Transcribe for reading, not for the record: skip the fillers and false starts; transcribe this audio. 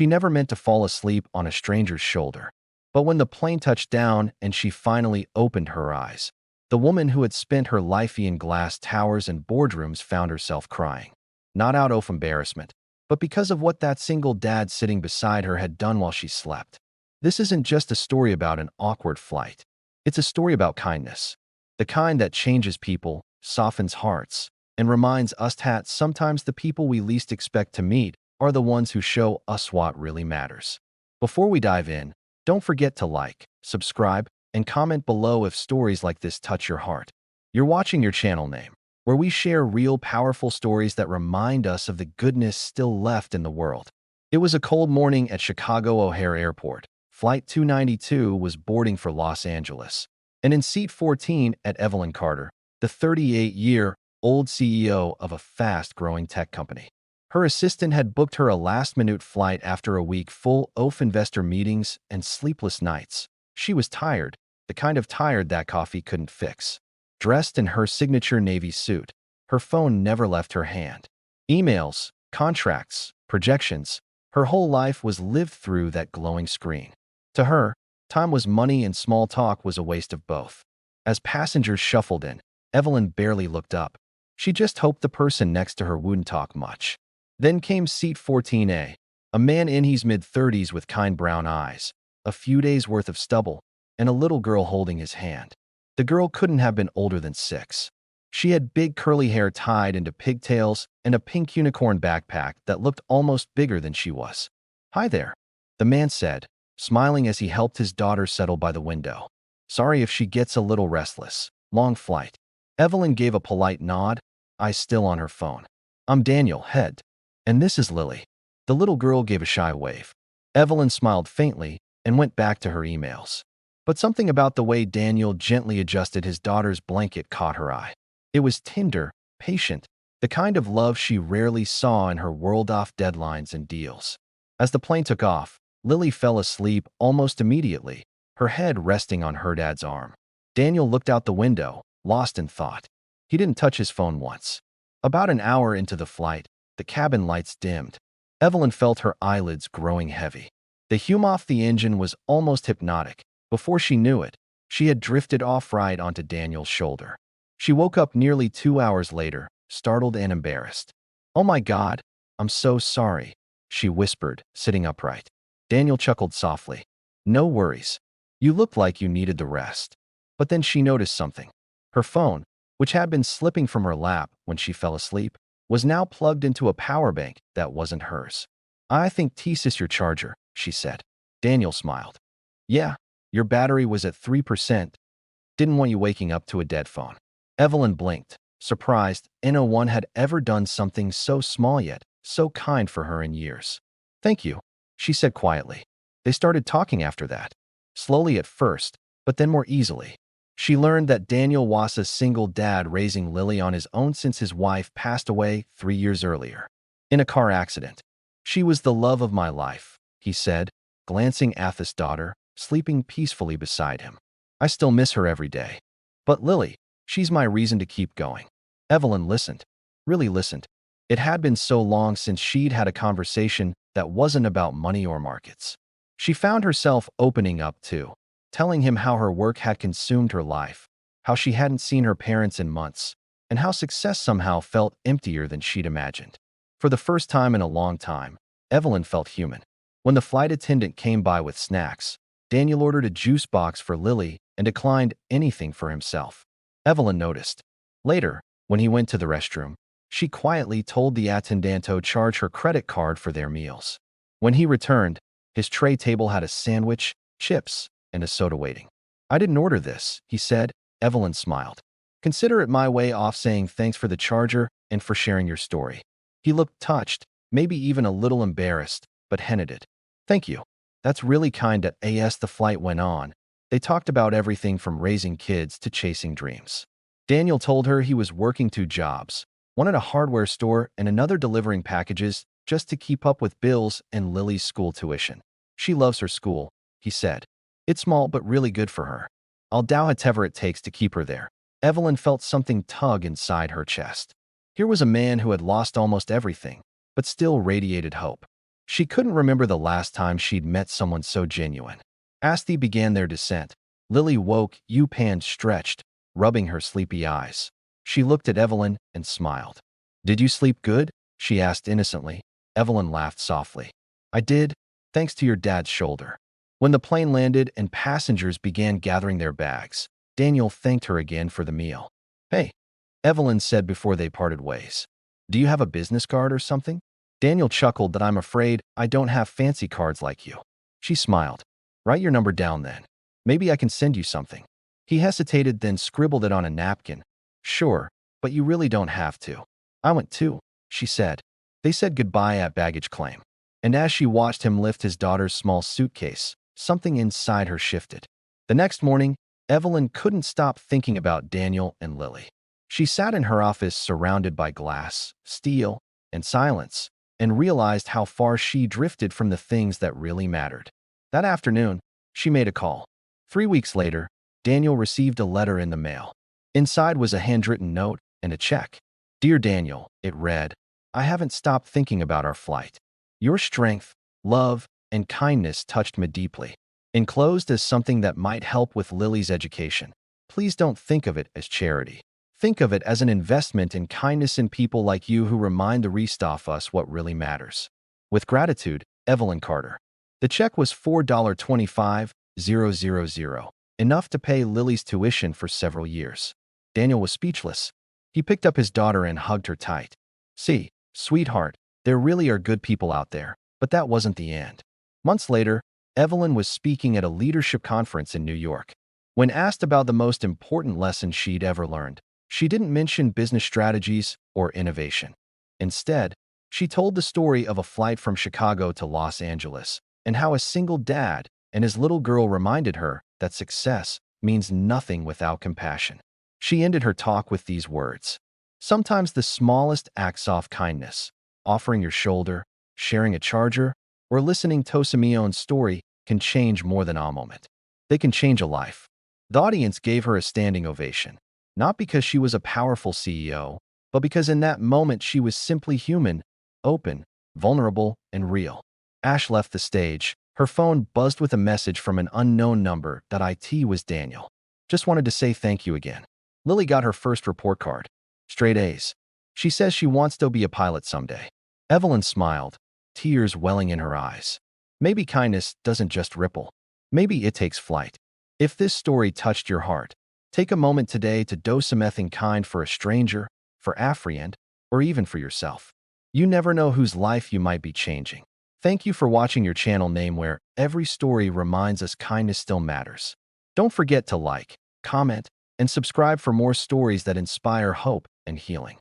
She never meant to fall asleep on a stranger's shoulder. But when the plane touched down and she finally opened her eyes, the woman who had spent her life in glass towers and boardrooms found herself crying. Not out of embarrassment, but because of what that single dad sitting beside her had done while she slept. This isn't just a story about an awkward flight. It's a story about kindness. The kind that changes people, softens hearts, and reminds us that sometimes the people we least expect to meet are the ones who show us what really matters. Before we dive in, don't forget to like, subscribe, and comment below if stories like this touch your heart. You're watching Your Channel Name, where we share real, powerful stories that remind us of the goodness still left in the world. It was a cold morning at Chicago O'Hare Airport. Flight 292 was boarding for Los Angeles. And in seat 14 at Evelyn Carter, the 38-year-old CEO of a fast-growing tech company. Her assistant had booked her a last-minute flight after a week full of investor meetings and sleepless nights. She was tired, the kind of tired that coffee couldn't fix. Dressed in her signature navy suit, her phone never left her hand. Emails, contracts, projections, her whole life was lived through that glowing screen. To her, time was money and small talk was a waste of both. As passengers shuffled in, Evelyn barely looked up. She just hoped the person next to her wouldn't talk much. Then came seat 14A, a man in his mid-30s with kind brown eyes, a few days' worth of stubble, and a little girl holding his hand. The girl couldn't have been older than 6. She had big curly hair tied into pigtails and a pink unicorn backpack that looked almost bigger than she was. "Hi there," the man said, smiling as he helped his daughter settle by the window. "Sorry if she gets a little restless. Long flight." Evelyn gave a polite nod, eyes still on her phone. "I'm Daniel, head. And this is Lily." The little girl gave a shy wave. Evelyn smiled faintly and went back to her emails. But something about the way Daniel gently adjusted his daughter's blanket caught her eye. It was tender, patient, the kind of love she rarely saw in her world off deadlines and deals. As the plane took off, Lily fell asleep almost immediately, her head resting on her dad's arm. Daniel looked out the window, lost in thought. He didn't touch his phone once. About an hour into the flight, the cabin lights dimmed. Evelyn felt her eyelids growing heavy. The hum off the engine was almost hypnotic. Before she knew it, she had drifted off right onto Daniel's shoulder. She woke up nearly 2 hours later, startled and embarrassed. "Oh my God, I'm so sorry," she whispered, sitting upright. Daniel chuckled softly. "No worries. You looked like you needed the rest." But then she noticed something. Her phone, which had been slipping from her lap when she fell asleep, was now plugged into a power bank that wasn't hers. "I think this is your charger," she said. Daniel smiled. "Yeah, your battery was at 3%. Didn't want you waking up to a dead phone." Evelyn blinked, surprised. No one had ever done something so small yet so kind for her in years. "Thank you," she said quietly. They started talking after that. Slowly at first, but then more easily. She learned that Daniel was a single dad raising Lily on his own since his wife passed away 3 years earlier. In a car accident. "She was the love of my life," he said, glancing at his daughter, sleeping peacefully beside him. "I still miss her every day. But Lily, she's my reason to keep going." Evelyn listened. Really listened. It had been so long since she'd had a conversation that wasn't about money or markets. She found herself opening up too, telling him how her work had consumed her life, how she hadn't seen her parents in months, and how success somehow felt emptier than she'd imagined. For the first time in a long time, Evelyn felt human. When the flight attendant came by with snacks, Daniel ordered a juice box for Lily and declined anything for himself. Evelyn noticed. Later, when he went to the restroom, she quietly told the attendant to charge her credit card for their meals. When he returned, his tray table had a sandwich, chips, and a soda waiting. "I didn't order this," he said. Evelyn smiled. "Consider it my way off saying thanks for the charger and for sharing your story." He looked touched, maybe even a little embarrassed, but hinted, "Thank you. That's really kind." As the flight went on, they talked about everything from raising kids to chasing dreams. Daniel told her he was working 2 jobs, one at a hardware store and another delivering packages just to keep up with bills and Lily's school tuition. "She loves her school," he said. "It's small but really good for her. I'll do whatever it takes to keep her there." Evelyn felt something tug inside her chest. Here was a man who had lost almost everything, but still radiated hope. She couldn't remember the last time she'd met someone so genuine. As they began their descent, Lily woke, U-pan stretched, rubbing her sleepy eyes. She looked at Evelyn and smiled. "Did you sleep good?" she asked innocently. Evelyn laughed softly. "I did, thanks to your dad's shoulder." When the plane landed and passengers began gathering their bags, Daniel thanked her again for the meal. "Hey," Evelyn said before they parted ways. "Do you have a business card or something?" Daniel chuckled that I'm afraid I don't have fancy cards like you. She smiled. "Write your number down then. Maybe I can send you something." He hesitated, then scribbled it on a napkin. "Sure, but you really don't have to." "I went too," she said. They said goodbye at baggage claim. And as she watched him lift his daughter's small suitcase, something inside her shifted. The next morning, Evelyn couldn't stop thinking about Daniel and Lily. She sat in her office surrounded by glass, steel, and silence, and realized how far she drifted from the things that really mattered. That afternoon, she made a call. 3 weeks later, Daniel received a letter in the mail. Inside was a handwritten note and a check. "Dear Daniel," it read, "I haven't stopped thinking about our flight. Your strength, love, and kindness touched me deeply. Enclosed is something that might help with Lily's education. Please don't think of it as charity. Think of it as an investment in kindness in people like you who remind the rest of us what really matters. With gratitude, Evelyn Carter." The check was $4.25,000, enough to pay Lily's tuition for several years. Daniel was speechless. He picked up his daughter and hugged her tight. "See, sweetheart, there really are good people out there." But that wasn't the end. Months later, Evelyn was speaking at a leadership conference in New York. When asked about the most important lesson she'd ever learned, she didn't mention business strategies or innovation. Instead, she told the story of a flight from Chicago to Los Angeles and how a single dad and his little girl reminded her that success means nothing without compassion. She ended her talk with these words: "Sometimes the smallest acts of kindness, offering your shoulder, sharing a charger, or listening to Simeon's story can change more than a moment. They can change a life." The audience gave her a standing ovation, not because she was a powerful CEO, but because in that moment she was simply human, open, vulnerable, and real. Ash left the stage. Her phone buzzed with a message from an unknown number. It was Daniel. "Just wanted to say thank you again." Lily got her first report card. Straight A's. She says she wants to be a pilot someday. Evelyn smiled, tears welling in her eyes. Maybe kindness doesn't just ripple. Maybe it takes flight. If this story touched your heart, take a moment today to do something kind for a stranger, for a friend, or even for yourself. You never know whose life you might be changing. Thank you for watching your channel name where every story reminds us kindness still matters. Don't forget to like, comment, and subscribe for more stories that inspire hope and healing.